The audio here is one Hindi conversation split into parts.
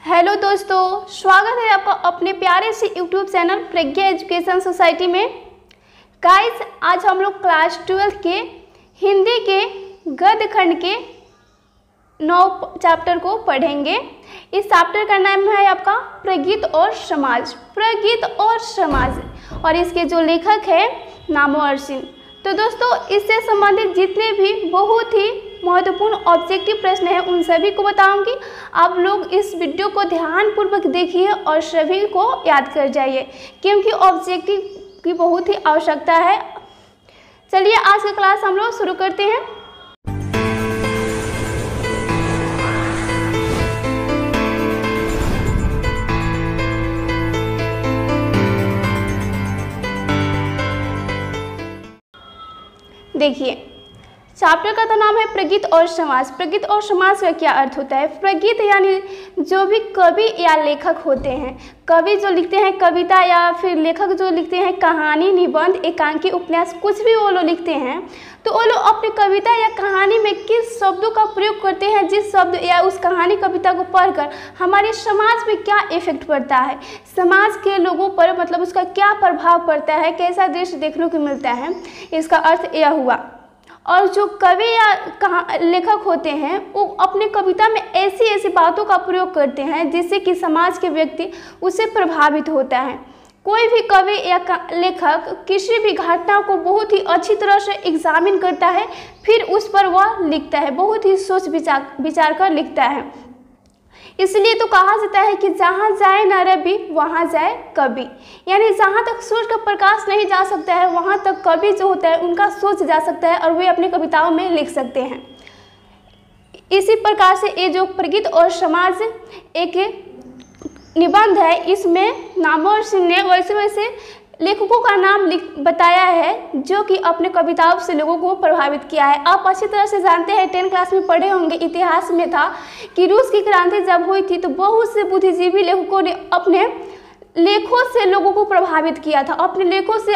हेलो दोस्तों, स्वागत है आपका अपने प्यारे से यूट्यूब चैनल प्रज्ञा एजुकेशन सोसाइटी में। गाइस, आज हम लोग क्लास 12 के हिंदी के गद्य खंड के 9 चैप्टर को पढ़ेंगे। इस चैप्टर का नाम है आपका प्रगीत और समाज। प्रगीत और समाज, और इसके जो लेखक है नामवर सिंह। तो दोस्तों, इससे संबंधित जितने भी बहुत ही महत्वपूर्ण ऑब्जेक्टिव प्रश्न हैं उन सभी को बताऊंगी। आप लोग इस वीडियो को ध्यानपूर्वक देखिए और सभी को याद कर जाइए, क्योंकि ऑब्जेक्टिव की बहुत ही आवश्यकता है। चलिए आज का क्लास हम लोग शुरू करते हैं। देखिए, चैप्टर का तो नाम है प्रगीत और समाज। प्रगीत और समाज का क्या अर्थ होता है? प्रगीत यानी जो भी कवि या लेखक होते हैं, कवि जो लिखते हैं कविता, या फिर लेखक जो लिखते हैं कहानी, निबंध, एकांकी, उपन्यास, कुछ भी वो लोग लिखते हैं, तो वो लोग अपनी कविता या कहानी में किस शब्दों का प्रयोग करते हैं, जिस शब्द या उस कहानी कविता को पढ़कर हमारे समाज में क्या इफेक्ट पड़ता है, समाज के लोगों पर मतलब उसका क्या प्रभाव पड़ता है, कैसा दृश्य देखने को मिलता है, इसका अर्थ यह हुआ। और जो कवि या लेखक होते हैं वो अपने कविता में ऐसी ऐसी बातों का प्रयोग करते हैं जिससे कि समाज के व्यक्ति उससे प्रभावित होता है। कोई भी कवि या लेखक किसी भी घटना को बहुत ही अच्छी तरह से एग्जामिन करता है, फिर उस पर वह लिखता है, बहुत ही सोच विचार कर लिखता है। इसलिए तो कहा जाता है कि जहाँ जाए न रवि वहाँ जाए कवि, यानी जहाँ तक सूर्य का प्रकाश नहीं जा सकता है वहाँ तक कवि जो होता है उनका सोच जा सकता है और वे अपनी कविताओं में लिख सकते हैं। इसी प्रकार से ये जो प्रगीत और समाज एक निबंध है, इसमें नामवर सिंह ने वैसे वैसे लेखकों का नाम बताया है जो कि अपने कविताओं से लोगों को प्रभावित किया है। आप अच्छी तरह से जानते हैं, 10 क्लास में पढ़े होंगे, इतिहास में था कि रूस की क्रांति जब हुई थी तो बहुत से बुद्धिजीवी लेखकों ने अपने लेखों से लोगों को प्रभावित किया था। अपने लेखों से,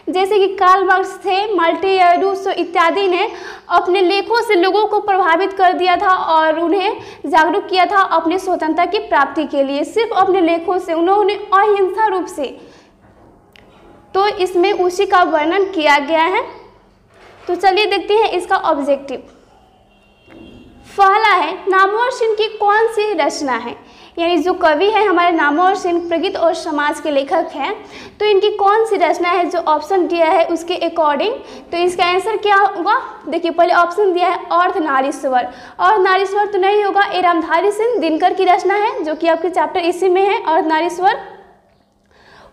जैसे कि कार्ल मार्क्स थे, मार्टी रूसो इत्यादि ने अपने लेखों से लोगों को प्रभावित कर दिया था और उन्हें जागरूक किया था अपने स्वतंत्रता की प्राप्ति के लिए। सिर्फ अपने लेखों से उन्होंने अहिंसा रूप से, तो इसमें उसी का वर्णन किया गया है। तो चलिए देखते हैं इसका ऑब्जेक्टिव। पहला है, नामवर सिंह की कौन सी रचना है, यानी जो कवि है हमारे नामवर सिंह प्रगीत और समाज के लेखक हैं, तो इनकी कौन सी रचना है जो ऑप्शन दिया है उसके अकॉर्डिंग। तो इसका आंसर क्या होगा? देखिए, पहले ऑप्शन दिया है अर्धनारीश्वर। अर्धनारीश्वर तो नहीं होगा, ये रामधारी सिंह दिनकर की रचना है जो कि आपके चैप्टर इसी में है, अर्धनारीश्वर।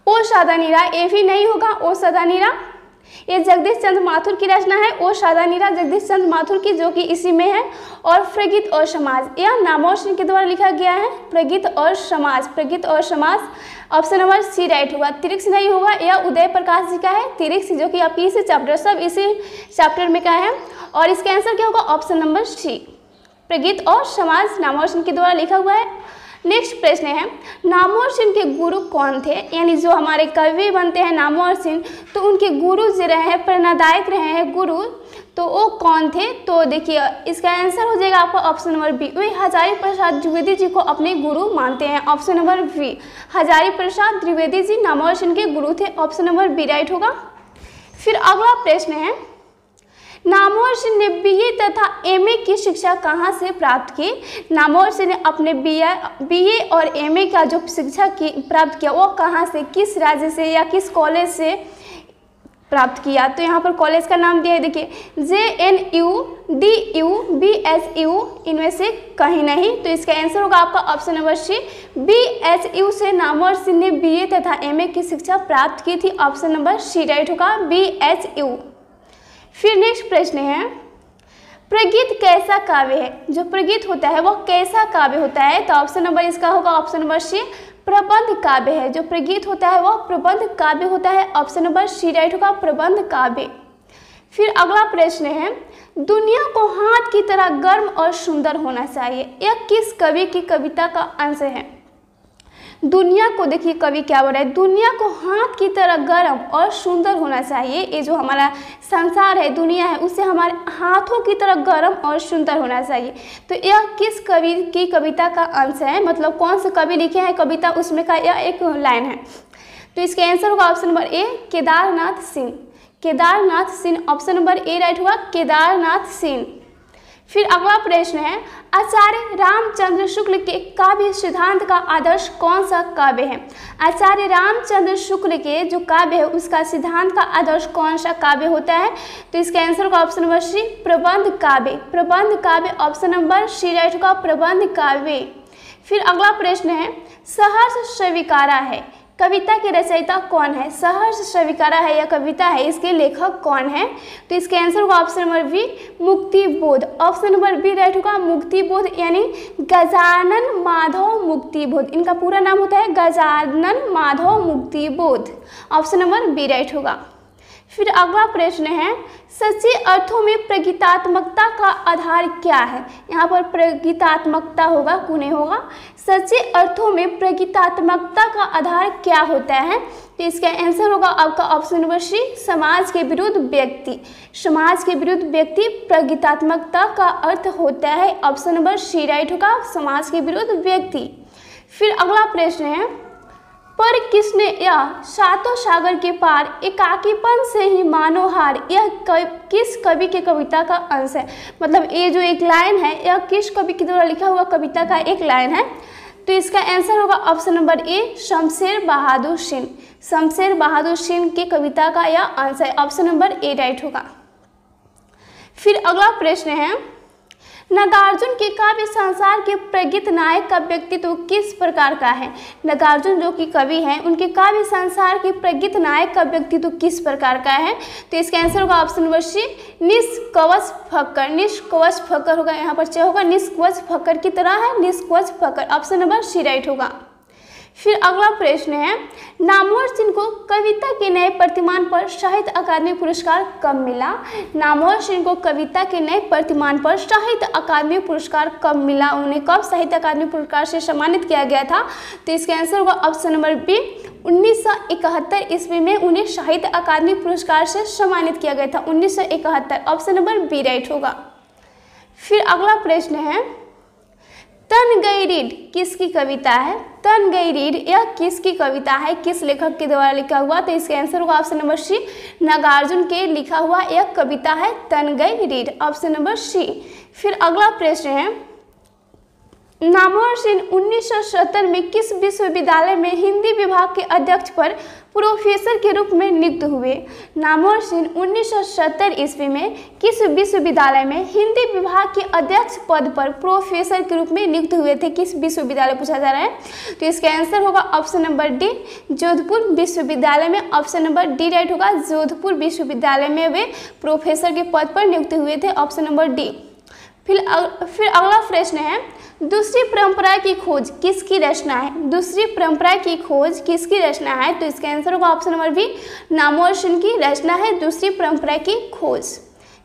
ओ सादा नीरा, ये भी नहीं होगा, ओ सादा नीरा ये जगदीश चंद्र माथुर की रचना है। ओ सादा नीरा जगदीश चंद्र माथुर की, जो कि इसी में है। और प्रगीत और समाज यह नामवर सिंह के द्वारा लिखा गया है। प्रगीत और समाज, प्रगीत और समाज ऑप्शन नंबर सी राइट होगा। तिरिक्स नहीं होगा, यह उदय प्रकाश जी का है, तिरिक्स, जो कि आपकी इसी चैप्टर, सब इसी चैप्टर में का है। और इसका आंसर क्या होगा? ऑप्शन नंबर सी, प्रगीत और समाज नामवर सिंह के द्वारा लिखा हुआ है। नेक्स्ट प्रश्न है, नामवर सिंह के गुरु कौन थे, यानी जो हमारे कवि बनते हैं नामवर सिंह, तो उनके गुरु जो रहे हैं, प्रेरणादायक रहे हैं गुरु, तो वो कौन थे? तो देखिए, इसका आंसर हो जाएगा आपका ऑप्शन नंबर बी, वे हजारी प्रसाद द्विवेदी जी को अपने गुरु मानते हैं। Option number B, Hazari Prasad Dwivedi ji Namvar Singh के गुरु थे। ऑप्शन नंबर बी राइट होगा। फिर अगला प्रश्न है, नामवर सिंह ने बीए तथा एमए की शिक्षा कहाँ से प्राप्त की? नामवर सिंह ने अपने बीए और एमए का जो शिक्षा प्राप्त किया वो कहाँ से, किस राज्य से या किस कॉलेज से प्राप्त किया? तो यहाँ पर कॉलेज का नाम दिया है, देखिए JNU, DU, BSU, इनमें से कहीं नहीं। तो इसका आंसर होगा आपका ऑप्शन नंबर सी, BSU से नामवर सिंह ने बीए तथा एमए की शिक्षा प्राप्त की थी। ऑप्शन नंबर सी राइट होगा, BSU। फिर नेक्स्ट प्रश्न है, प्रगीत कैसा काव्य है? जो प्रगीत होता है वह कैसा काव्य होता है? तो ऑप्शन नंबर इसका होगा ऑप्शन नंबर सी, प्रबंध काव्य है। जो प्रगीत होता है वह प्रबंध काव्य होता है। ऑप्शन नंबर सी राइट होगा, प्रबंध काव्य। फिर अगला प्रश्न है, दुनिया को हाथ की तरह गर्म और सुंदर होना चाहिए, यह किस कवि की कविता का अंश है? दुनिया को देखिए कवि क्या बोल रहा है, दुनिया को हाथ की तरह गर्म और सुंदर होना चाहिए। ये जो हमारा संसार है, दुनिया है, उसे हमारे हाथों की तरह गर्म और सुंदर होना चाहिए। तो यह किस कवि की कविता का अंश है, मतलब कौन से कवि लिखे हैं कविता, उसमें का यह एक लाइन है। तो इसका आंसर होगा option number A, Kedarnath Singh. Kedarnath Singh, option number A right होगा, केदारनाथ सिंह। फिर अगला प्रश्न है, आचार्य रामचंद्र शुक्ल के काव्य सिद्धांत का आदर्श कौन सा काव्य है। आचार्य रामचंद्र शुक्ल के जो काव्य है उसका सिद्धांत का आदर्श कौन सा काव्य होता है। तो इसका आंसर होगा ऑप्शन नंबर सी, प्रबंध काव्य। प्रबंध काव्य, ऑप्शन नंबर सी राइट होगा, प्रबंध काव्य। फिर अगला प्रश्न है, सहर्ष स्वीकारा है कविता के रचयिता कौन है। सहर्ष स्वीकारा है यह कविता है, इसके लेखक कौन है। तो इसके आंसर होगा option number B, Muktibodh. Option number B right होगा, मुक्तिबोध, यानी गजानन माधव मुक्तिबोध। इनका पूरा नाम होता है Gajanan Madhav Muktibodh. Option number B right होगा। फिर अगला प्रश्न है, सच्चे अर्थों में प्रगीतात्मकता का आधार क्या है। यहाँ पर प्रगीतात्मकता होगा, कुने होगा। सच्चे अर्थों में प्रगीतात्मकता का आधार क्या होता है। तो इसका आंसर होगा आपका ऑप्शन नंबर सी, समाज के विरुद्ध व्यक्ति। समाज के विरुद्ध व्यक्ति प्रगीतात्मकता का अर्थ होता है, ऑप्शन नंबर सी राइट होगा, समाज के विरुद्ध व्यक्ति। फिर अगला प्रश्न है, पर किसने यह सातों सागर के पार एकाकीपन से ही मानो हार, यह किस कवि के कविता का अंश है। मतलब ये जो एक लाइन है यह किस कवि के द्वारा लिखा हुआ कविता का एक लाइन है। तो इसका आंसर होगा option number A, Shamsher Bahadur Singh. Shamsher Bahadur Singh की कविता का यह अंश है, ऑप्शन नंबर ए राइट होगा। फिर अगला प्रश्न है, नागार्जुन के काव्य संसार के प्रगीत नायक का व्यक्तित्व किस प्रकार का है। नागार्जुन जो कि कवि हैं उनके काव्य संसार के प्रगीत नायक का व्यक्तित्व किस प्रकार का है। तो इसका आंसर होगा ऑप्शन नंबर सी, निष्कवच फक्कर। निष्कवच फक्कर होगा, यहाँ पर होगा निष्कवच फक्कर की तरह है, निष्कवच फक्कर। ऑप्शन नंबर सी राइट होगा। फिर अगला प्रश्न है, नामवर सिंह को कविता के नए प्रतिमान पर साहित्य अकादमी पुरस्कार कब मिला। नामवर सिंह को कविता के नए प्रतिमान पर साहित्य अकादमी पुरस्कार कब मिला, उन्हें कब साहित्य अकादमी पुरस्कार से सम्मानित किया गया था। तो इसका आंसर होगा ऑप्शन नंबर बी, 1971 ईस्वी में उन्हें साहित्य अकादमी पुरस्कार से सम्मानित किया गया था, 1971। ऑप्शन नंबर बी राइट होगा। फिर अगला प्रश्न है, तन गई रीढ़ किसकी कविता है। तन गई रीढ़ यह किसकी कविता है, किस लेखक के द्वारा लिखा हुआ। तो इसका आंसर होगा ऑप्शन नंबर सी, नागार्जुन के लिखा हुआ यह कविता है तन गई रीढ़, ऑप्शन नंबर सी। फिर अगला प्रश्न है, नामवर सिंह 1970 में किस विश्वविद्यालय में हिंदी विभाग के अध्यक्ष पर प्रोफेसर के रूप में नियुक्त हुए। नामवर सिंह 1970 ईस्वी में किस विश्वविद्यालय में हिंदी विभाग के अध्यक्ष पद पर प्रोफेसर के रूप में नियुक्त हुए थे, किस विश्वविद्यालय पूछा जा रहा है। तो इसका आंसर होगा ऑप्शन नंबर डी, जोधपुर विश्वविद्यालय में। ऑप्शन नंबर डी राइट होगा, जोधपुर विश्वविद्यालय में वे प्रोफेसर के पद पर नियुक्त हुए थे, ऑप्शन नंबर डी। फिर अगला प्रश्न है, दूसरी परंपरा की खोज किसकी रचना है। दूसरी परंपरा की खोज किसकी रचना है। तो इसका आंसर होगा option number B, Namvar Singh की रचना है दूसरी परंपरा की खोज।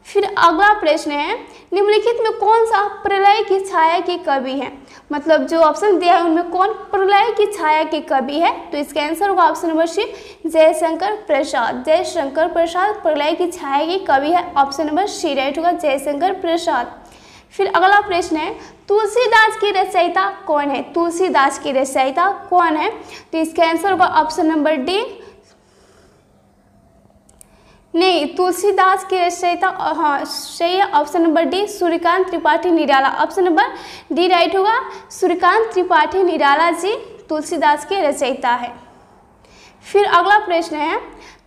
फिर अगला प्रश्न है, निम्नलिखित में कौन सा प्रलय की छाया के कवि है। मतलब जो ऑप्शन दिया है उनमें कौन प्रलय की छाया के कवि है। तो इसका आंसर होगा ऑप्शन नंबर सी, जयशंकर प्रसाद। जयशंकर प्रसाद प्रलय की छाया के कवि है, ऑप्शन नंबर सी राइट होगा, जयशंकर प्रसाद। फिर अगला प्रश्न है, तुलसीदास की रचयिता कौन है। तुलसीदास की रचयिता कौन है। तो इसका आंसर होगा ऑप्शन नंबर डी, नहीं तुलसीदास की रचयिता हाँ सही है, option number D, Suryakant Tripathi Nirala. Option number D right होगा, सूर्यकांत त्रिपाठी निराला जी तुलसीदास के रचयिता है। फिर अगला प्रश्न है,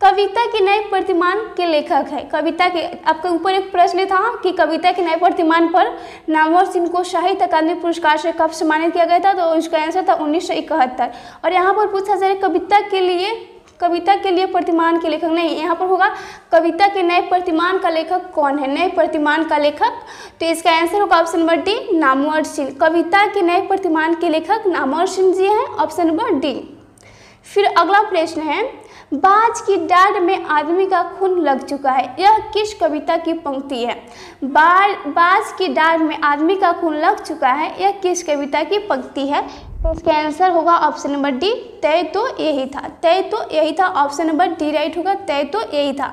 कविता के नए प्रतिमान के लेखक है। कविता के आपके ऊपर एक प्रश्न था कि कविता के नए प्रतिमान पर नामवर सिंह को साहित्य अकादमी पुरस्कार से कब सम्मानित किया गया था। तो उसका आंसर था 1971। और यहाँ पर पूछा जाए कविता के लिए प्रतिमान के लेखक नहीं, यहाँ पर होगा कविता के नए प्रतिमान का लेखक कौन है। नए प्रतिमान का लेखक, तो इसका आंसर होगा option number D, Namvar Singh. कविता के नए प्रतिमान के लेखक नामवर सिंह जी हैं, ऑप्शन नंबर डी। फिर अगला प्रश्न है, बाज की डाढ़ में आदमी का खून लग चुका है, यह किस कविता की पंक्ति है। बाज की डाढ़ में आदमी का खून लग चुका है, यह किस कविता की पंक्ति है। तो इसका आंसर होगा ऑप्शन नंबर डी, तय तो यही था। तय तो यही था, ऑप्शन नंबर डी राइट होगा, तय तो यही था।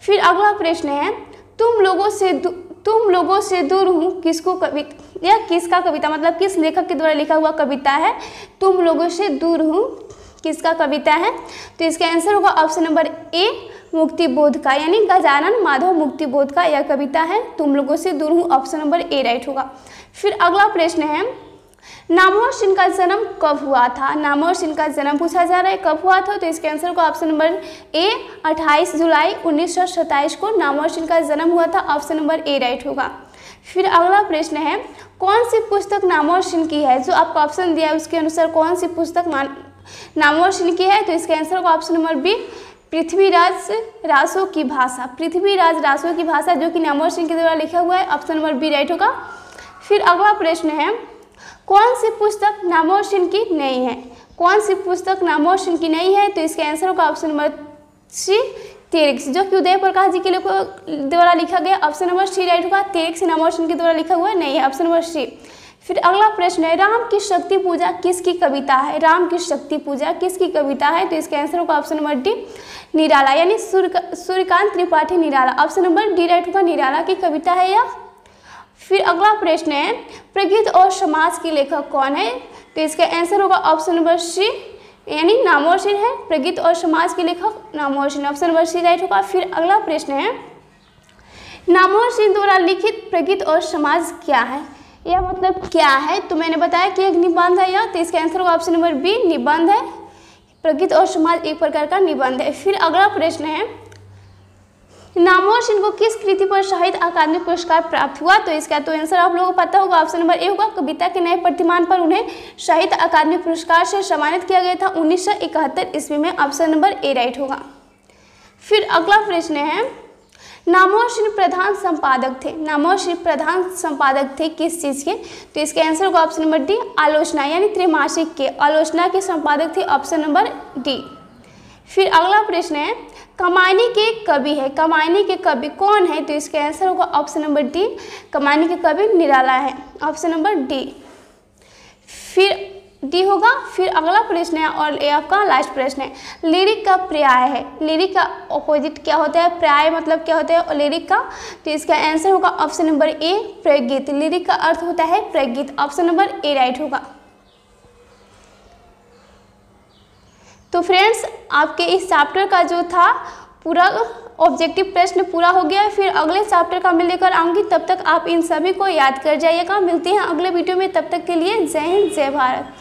फिर अगला प्रश्न है, तुम लोगों से दूर हूँ किसको कविता, या किसका कविता, मतलब किस लेखक के द्वारा लिखा हुआ कविता है तुम लोगों से दूर हूँ, किसका कविता है? तो इसका आंसर होगा ऑप्शन नंबर ए, मुक्तिबोध का, यानी गजानन माधव मुक्तिबोध का यह कविता है, तुम लोगों से दूर हूँ, ऑप्शन नंबर ए राइट होगा। फिर अगला प्रश्न है, नामवर सिंह का जन्म कब हुआ था? नामवर सिंह का जन्म पूछा जा रहा है, कब हुआ था? तो इसके आंसर का ऑप्शन नंबर ए, 28 जुलाई 1927 को नामवर सिंह का जन्म हुआ था, ऑप्शन नंबर ए राइट होगा। फिर अगला प्रश्न है, कौन सी पुस्तक नामवर सिंह की है? जो आपको ऑप्शन दिया है उसके अनुसार कौन सी पुस्तक नामवर सिंह की है? तो इसके आंसर का option number B, Prithviraj Raso की भाषा, पृथ्वीराज रासो की भाषा, जो कि नामवर सिंह के द्वारा लिखा हुआ है, ऑप्शन नंबर बी राइट होगा। फिर अगला प्रश्न है, कौन सी पुस्तक नामवर सिंह की नहीं है? कौन सी पुस्तक नामवर सिंह की नहीं है? तो इसके आंसर होगा ऑप्शन नंबर सी, तेरिक्स, जो कि उदय प्रकाश जी के द्वारा लिखा गया, ऑप्शन नंबर सी राइट होगा। तेरिक्स नामवर सिंह के द्वारा लिखा हुआ नहीं है, ऑप्शन नंबर सी। फिर अगला प्रश्न है, राम की शक्ति पूजा किसकी कविता है? राम की शक्ति पूजा किसकी कविता है? तो इसके आंसर होगा ऑप्शन नंबर डी, निराला, यानी Suryakant Tripathi Nirala, option number D right होगा, निराला की कविता है यह। फिर अगला प्रश्न है, प्रगीत और समाज के लेखक कौन है? तो इसका आंसर होगा ऑप्शन नंबर सी, यानी नामवर सिंह है, प्रगीत और समाज के लेखक Namvar Singh, option number C right होगा। फिर अगला प्रश्न है, नामवर सिंह द्वारा लिखित प्रगीत और समाज क्या है? यह मतलब क्या है? तो मैंने बताया कि एक निबंध है यह, तो इसका आंसर होगा ऑप्शन नंबर बी, निबंध है। प्रगीत और समाज एक प्रकार का निबंध है। फिर अगला प्रश्न है, नामवर सिंह को किस कृति पर साहित्य अकादमी पुरस्कार प्राप्त हुआ? तो इसका तो आंसर आप लोगों को पता होगा, ऑप्शन नंबर ए होगा, कविता के नए प्रतिमान पर उन्हें साहित्य अकादमी पुरस्कार से सम्मानित किया गया था 1971 ईस्वी में, ऑप्शन नंबर ए राइट होगा। फिर अगला प्रश्न है, नामवर सिंह प्रधान संपादक थे, नामवर सिंह प्रधान संपादक थे किस चीज़ के? तो इसके आंसर होगा ऑप्शन नंबर डी, आलोचना, यानी त्रैमासिक के आलोचना के संपादक थे, ऑप्शन नंबर डी। फिर अगला प्रश्न है, कमायनी के कवि है, कमायनी के कवि कौन है? तो इसके आंसर होगा ऑप्शन नंबर डी, कमायनी के कवि निराला है, ऑप्शन नंबर डी। फिर डी होगा। फिर अगला प्रश्न है और ये आपका लास्ट प्रश्न है, लिरिक का पर्याय है, लिरिक का ऑपोजिट क्या होता है? पर्याय मतलब क्या होता है और लिरिक का? तो इसका आंसर होगा ऑप्शन नंबर ए, प्रगीत, लिरिक का अर्थ होता है प्रगीत, ऑप्शन नंबर ए राइट होगा। तो फ्रेंड्स, आपके इस चैप्टर का जो था पूरा ऑब्जेक्टिव प्रश्न पूरा हो गया है। फिर अगले चैप्टर का मैं लेकर आऊँगी, तब तक आप इन सभी को याद कर जाइएगा। मिलते हैं अगले वीडियो में, तब तक के लिए जय हिंद, जय भारत।